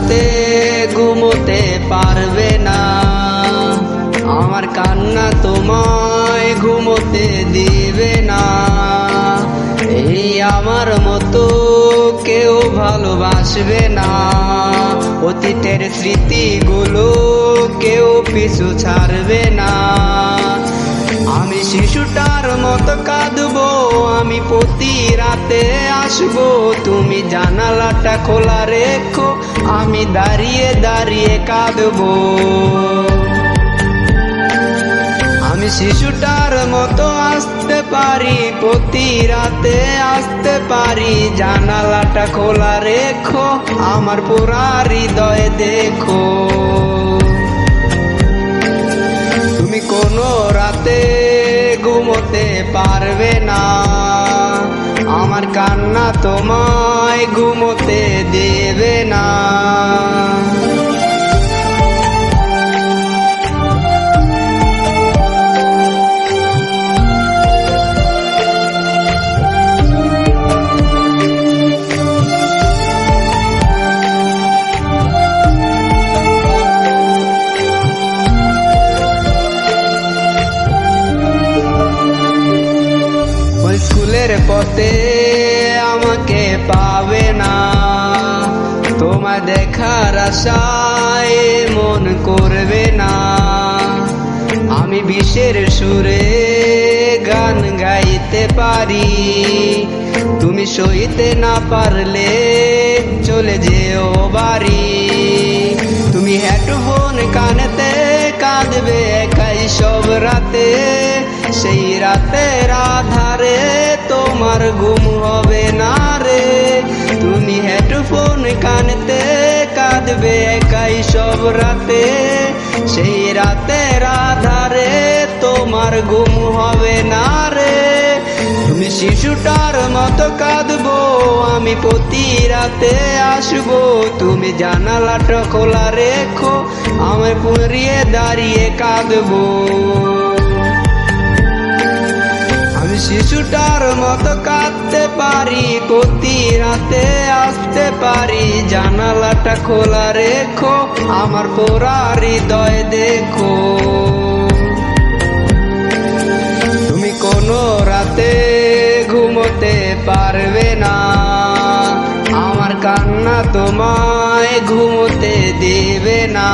রাতে ঘুমোতে পারবে না, আমার কান্না তোমায় ঘুমোতে দিবে না। এই আমার মতো কেউ ভালোবাসবে না, অতীতের স্মৃতিগুলো কেউ পিছু ছাড়বে না। আমি শিশুটার মতো কাঁদবো, আমি প্রতি রাতে আসবো, তুমি জানালাটা খোলা রেখো, আমি দাঁড়িয়ে দাঁড়িয়ে কাঁদবো। আমি শিশুটার মতো আসতে পারি, প্রতি রাতে আসতে পারি, জানালাটা খোলা রেখো, আমার পুরা হৃদয় দেখো। তুমি কোনো রাতে ঘুমোতে পারবে না, আমার কান্না তোমায় ঘুমোতে দেবে না। স্কুলের পথে আমাকে পাবে না, তোমায় দেখার আশায় মন করবে না। আমি বিষের সুরে গান গাইতে পারি, তুমি সইতে না পারলে চলে যেও বাড়ি। তুমি হেডফোন কানেতে কাঁদবে একাই সব রাতে, সেই রাতের আধারে তোমার ঘুম হবে না রে। তুমি হেডফোন কানেতে কাঁদবে একাই সব রাতে, সেই রাতের আধারে তোমার ঘুম হবে না রে। তুমি শিশুটার মতো কাঁদবো, আমি প্রতি রাতে আসবো, তুমি জানালাটা খোলা রেখো, আমি পুরিয়ে দাঁড়িয়ে কাঁদবো। আমি শিশুটার মতো কাঁদতে পারি, প্রতি রাতে আসতে পারি, জানালাটা খোলা রেখো, আমার পুরা হৃদয় দেখো। তুমি কোনো রাতে ঘুমোতে পারবে না, আমার কান্না তোমায় ঘুমোতে দেবে না।